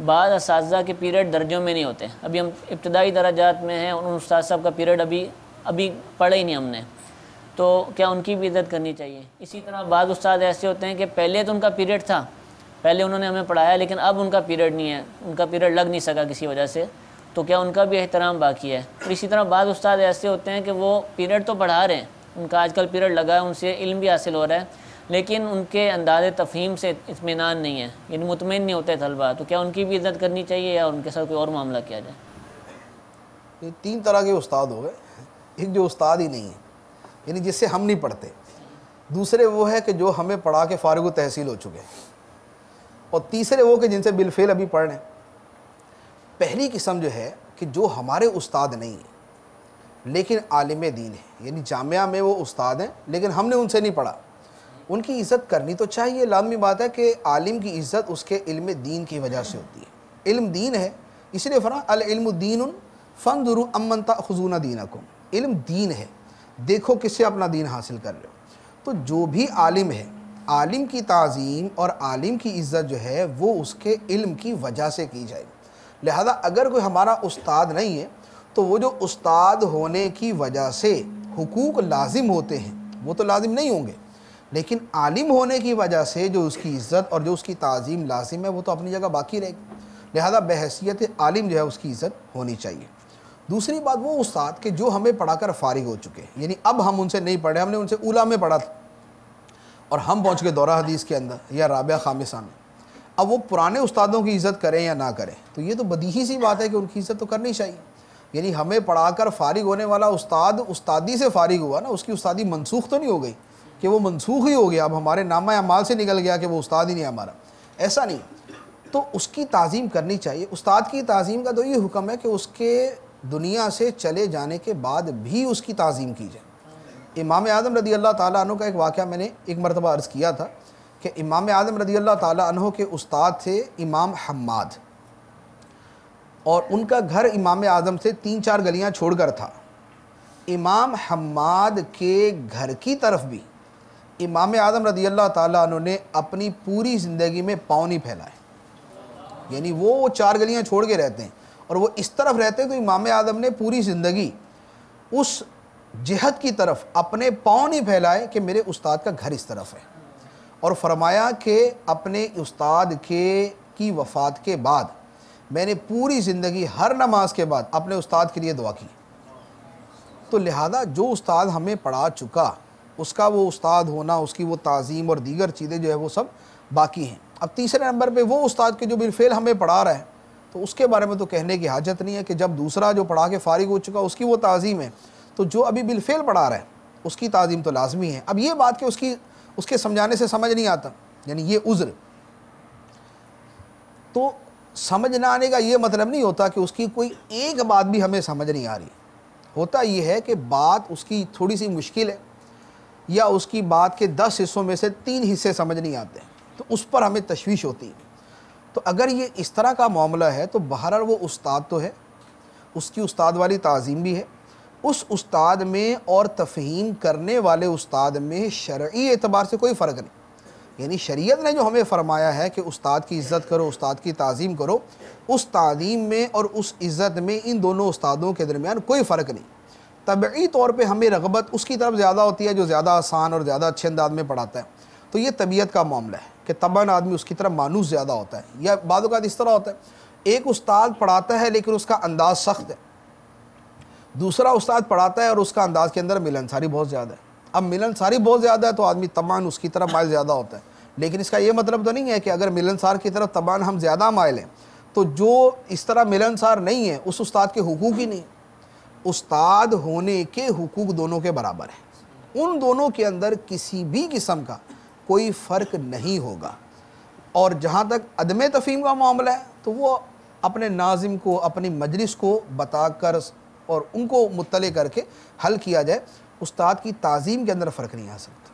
बाद असातिज़ा के पीरियड दर्जों में नहीं होते। अभी हम इब्तदाई दराजात में हैं, उन उस्ताद साहब का पीरियड अभी पढ़ा ही नहीं हमने, तो क्या उनकी भी इज़्ज़त करनी चाहिए। इसी तरह बाद उस्ताद ऐसे होते हैं कि पहले तो उनका पीरियड था, पहले उन्होंने हमें पढ़ाया, लेकिन अब उनका पीरियड नहीं है, उनका पीरियड लग नहीं सका किसी वजह से, तो क्या उनका भी एहतराम बाकी है। और इसी तरह बाद उस्ताद ऐसे होते हैं कि वो पीरियड तो पढ़ा रहे हैं, उनका आजकल पीरियड लगा है, उनसे इल्म भी हासिल हो रहा है, लेकिन उनके अंदाज़े तफ़हीम से इत्मीनान नहीं है, यानी मुतमईन नहीं होते तलबा, तो क्या उनकी भी इज़्ज़त करनी चाहिए या उनके साथ कोई और मामला किया जाए। ये तीन तरह के उस्ताद हो गए। एक जो उस्ताद ही नहीं है, यानी जिससे हम नहीं पढ़ते। दूसरे वो है कि जो हमें पढ़ा के फारिग तहसील हो चुके हैं। और तीसरे वो कि जिनसे बिलफेल अभी पढ़ रहे हैं। पहली किस्म जो है कि जो हमारे उस्ताद नहीं है लेकिन आलिम दीन है, यानी जामिया में वो उस्ताद हैं लेकिन हमने उनसे नहीं पढ़ा, उनकी इज़्ज़त करनी तो चाहिए। लाज़मी बात है कि आलिम की इज़्ज़त उसके इल्म दीन की वजह से होती है। इल्म दीन है, इसलिए फरमा अल इल्मु दीनुन फंजुरू अम्मन ताखुज़ूना दीनकुम। इल्म दीन है, देखो किससे अपना दीन हासिल कर रहे हो। तो जो भी आलिम है, आलिम की ताज़ीम और आलिम की इज़्ज़त जो है वो उसके इल्म की वजह से की जाएगी। लिहाजा अगर कोई हमारा उस्ताद नहीं है तो वो जो उस्ताद होने की वजह से हुकूक लाजिम होते हैं वो तो लाजिम नहीं होंगे, लेकिन आलिम होने की वजह से जो उसकी इज़्ज़त और जो उसकी ताज़ीम लाजिम है वो तो अपनी जगह बाकी रहेगी। लिहाजा बहैसियत आलिम जो है उसकी इज़्ज़त होनी चाहिए। दूसरी बात, वो उस्ताद के जो हमें पढ़ाकर फारिग हो चुके हैं, यानी अब हम उनसे नहीं पढ़े, हमने उनसे ऊला में पढ़ा था और हम पहुँच गए दौरा हदीस के अंदर या राबिया खामिसा में। अब वो पुराने उस्तादों की इज़्ज़त करें या ना करें, तो ये तो बदीही सी बात है कि उनकी इज़्ज़त तो करनी चाहिए। यानी हमें पढ़ाकर फारिग होने वाला उस्ताद उस्तादी से फारिग हुआ ना, उसकी उस्तादी मनसूख तो नहीं हो गई कि वो मनसूख ही हो गया, अब हमारे नामा अमाल से निकल गया कि वो उस्ताद ही नहीं हमारा, ऐसा नहीं। तो उसकी ताज़ीम करनी चाहिए। उस्ताद की ताज़ीम का तो ये हुक्म है कि उसके दुनिया से चले जाने के बाद भी उसकी ताज़ीम की जाए। इमाम आज़म रदी अल्लाह ताला अन्हु का एक वाक़या मैंने एक मरतबा अर्ज़ किया था कि इमाम आज़म रदी अल्लाह ताला अन्हु के उस्ताद थे इमाम हम्माद, और उनका घर इमाम आज़म से 3-4 गलियां छोड़कर था। इमाम हम्माद के घर की तरफ भी इमाम आज़म रदी अल्लाह ताला अन्हु ने अपनी पूरी ज़िंदगी में पाँव नहीं फैलाए, यानी वो 4 गलियां छोड़ के रहते हैं और वो इस तरफ रहते हैं, तो इमाम आज़म ने पूरी ज़िंदगी उस जिहत की तरफ अपने पाँव नहीं फैलाए कि मेरे उस्ताद का घर इस तरफ है। और फरमाया कि अपने उस्ताद की वफ़ात के बाद मैंने पूरी ज़िंदगी हर नमाज के बाद अपने उस्ताद के लिए दुआ की। तो लिहाजा जो उस्ताद हमें पढ़ा चुका उसका वो उस्ताद होना, उसकी वो ताज़ीम और दीगर चीज़ें जो है वो सब बाकी हैं। अब तीसरे नंबर पे वो उस्ताद के जो बिलफेल हमें पढ़ा रहा है, तो उसके बारे में तो कहने की हाजत नहीं है कि जब दूसरा जो पढ़ा के फारिग हो चुका उसकी वो ताज़ीम है, तो जो अभी बिलफेल पढ़ा रहा है उसकी ताज़ीम तो लाजमी है। अब ये बात कि उसके समझाने से समझ नहीं आता, यानी ये उज़्र, तो समझ ना आने का ये मतलब नहीं होता कि उसकी कोई एक बात भी हमें समझ नहीं आ रही। होता ये है कि बात उसकी थोड़ी सी मुश्किल है या उसकी बात के 10 हिस्सों में से 3 हिस्से समझ नहीं आते, तो उस पर हमें तशवीश होती है। तो अगर ये इस तरह का मामला है तो बहरहाल वो उस्ताद तो है, उसकी उस्ताद वाली ताज़ीम भी है, उस उस्ताद में और तफ़हीम करने वाले उस्ताद में शरई एतबार से कोई फ़र्क नहीं। यानी शरीयत ने जो हमें फ़रमाया है कि उस्ताद की इज़्ज़त करो, उस्ताद की ताज़ीम करो, उस ताज़ीम में और उस इज़्ज़त में इन दोनों उस्तादों के दरमियान कोई फ़र्क नहीं। तबई तौर पे हमें रग़बत उसकी तरफ ज़्यादा होती है जो ज़्यादा आसान और ज़्यादा अच्छे अंदाज में पढ़ाता है, तो ये तबीयत का मामला है कि तबन आदमी उसकी तरफ मानूस ज़्यादा होता है। या बाद औक़ात इस तरह होता है, एक उस्ताद पढ़ाता है लेकिन उसका अंदाज़ सख्त है, दूसरा उस्ताद पढ़ाता है और उसका अंदाज़ के अंदर मिलनसारी बहुत ज़्यादा है। अब मिलनसारी बहुत ज़्यादा है तो आदमी तबान उसकी तरफ माइल ज़्यादा होता है, लेकिन इसका ये मतलब तो नहीं है कि अगर मिलनसार की तरफ तबान हम ज़्यादा माइल हैं तो जो इस तरह मिलनसार नहीं है उस उस्ताद के हुकूक ही नहीं। उस्ताद होने के हुकूक दोनों के बराबर हैं, उन दोनों के अंदर किसी भी किस्म का कोई फ़र्क नहीं होगा। और जहाँ तक अदम तफ़हीम का मामला है तो वो अपने नाज़िम को, अपनी मजलिस को बताकर और उनको मुत्तले करके हल किया जाए। उस्ताद की ताज़ीम के अंदर फ़र्क नहीं आ सकता।